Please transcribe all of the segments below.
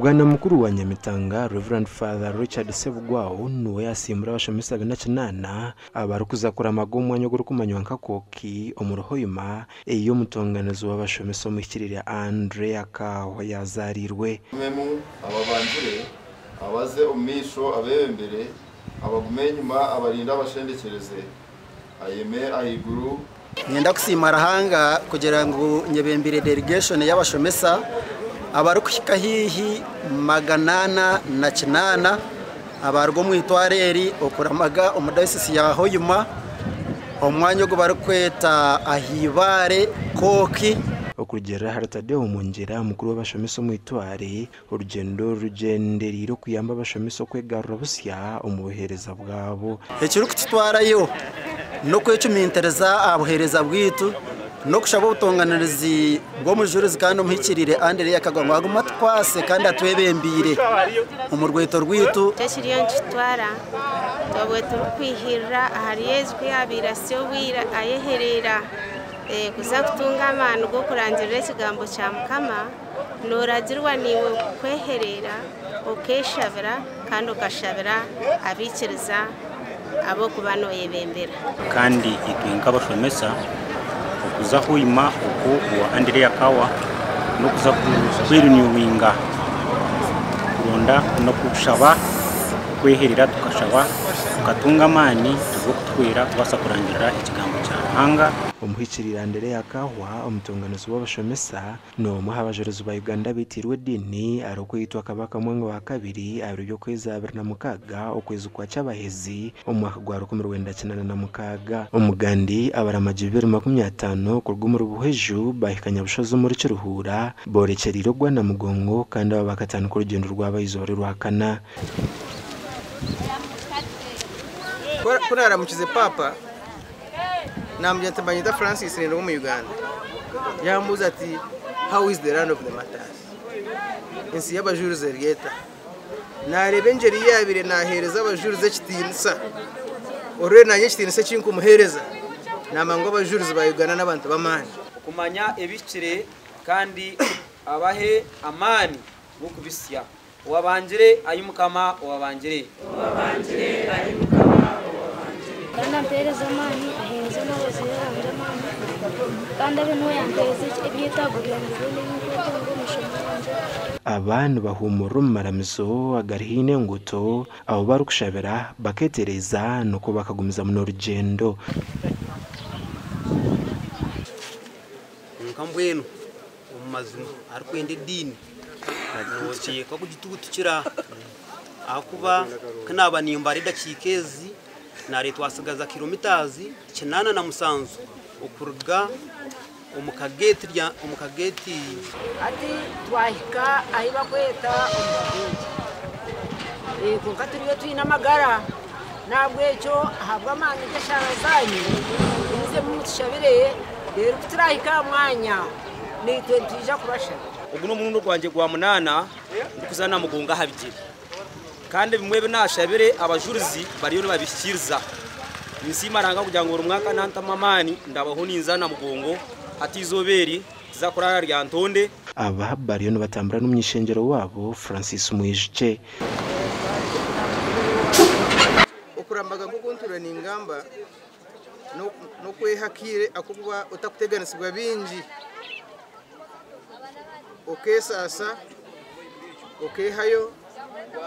Bwana mukuru wa Nyamitanga Reverend Father Richard Sebugwaho nuwe yasimbura abashomesa 29 abarukuzakora amagomo anyo gurukumanywa nkakoki omurohoyuma iyo mutonganizo w'abashomesa mu kirire Andrea Kaho yazarirwe memu ababanjire abaze umisho abembere abagumenyuma abarinda abashendekereze ayeme ahiguru Nyenda kusimara hanga kugira ngo nyebembire delegation y'abashomesa abarukika hihi 809 abarwo mu itwareri okuramaga umudayisisi ya Hoyuma omwanyo go barukweta ahibare koki okugera haratade umungira mukuru w'abashomesa mu itware urugendo rugenderiro kuyamba abashomesa kwegarura busya umuhereza bwabo ekiro kutwarayo no kwecumintereza abuhereza bwitu no kushaba ubutonganirizi bwo mujurizi kandi umuhikirire Andrea Kagwa aguma twase kandi atwebembire umurweto rwitu cyashiriyo ntitwara tobwe turukwihirira ahariyezwe abirasyo wira ayeherera kuza kutunga amana go kurangirira ikigambo cya Mukama noragirwa niwe kweherera okeshabira kandi ukashabira abikiriza abo kubanoye bembera kandi itwinka abashomesa kuza Hoyuma uko wa Andrea Kawa no kuza kwirinywinga kuronda no kushaba kweherera tukashaba tukatunga amani tugo kutwira kubasa kurangirira ikigambo cya hanga umuhikirira Andrea Kawa umutonganizo w'abashomesa no muhabajerizo ba Uganda bitirwe dini aroko yitwa kabaka mwengo wa kabiri abiryo kweza 26 okwezi kwa cyabahezi umwaka gwa 1996 umugandi abaramaji 2050 kurwumuru buheju bahikanya bushozo muri kiruhura borekeriro gwa na mugongo kandi abakatanu ku rugendo rw'abayizore rwakana kunara mukize papa nambyante banyita Francis Rendo mu Uganda yambuza ati how is the land of the matters insi y'abajurize rieta narebe ngeri yabire nahereza abajurize kitinsa ore nanye kitinsa cyinko muhereza namango abajurize ba Uganda n'abantu bamanje kumanya ebikire kandi abahe amani bukubisya wabangire ayumukama wabangire ayumukama kandi ampereza amani aheza n'abazira amani kandi abintu yampereza ibyitagurira ngo n'ibintu by'umushomanje abantu bahumura maramizo agarihine nguto abo barukushabira baketereza nuko bakagumiza mu rugendo nkambweno umazima arikwende dini nokeka kugitugu tukira akuba kanaba nimba rida kikezi nare twasigaza kilometers 8 okuruga umukageti ati twahika ahiba kweta umugeti kuko turiyo twina magara nabwo cyo ahabwa amani gashara zanyu nize mutishabire rero kuturahika mwanya ni 20 ja kurasha ubwo no mununo gwanje gwa munana ndikuzana mugonga habigire kandi bimwe binashabire abajurizi bariyo babishikiriza nisimaranga kugira ngo umwaka nantamamani ndabaho ninzana mugongo atizoberi zakurara rya ntonde aba bariyo batambura n'umyishengero wabo Francis Mwijike okurambaga kukuntura n'ingamba no kwehakire akuba utakuteganisibwa bingi okesasa okehayo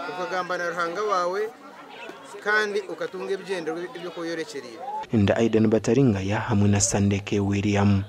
ukagamba na ruhanga wawe kandi ukatunga ibigendo byo kuyorekerera inda Aidan Bataringaya hamwe na Sandeke William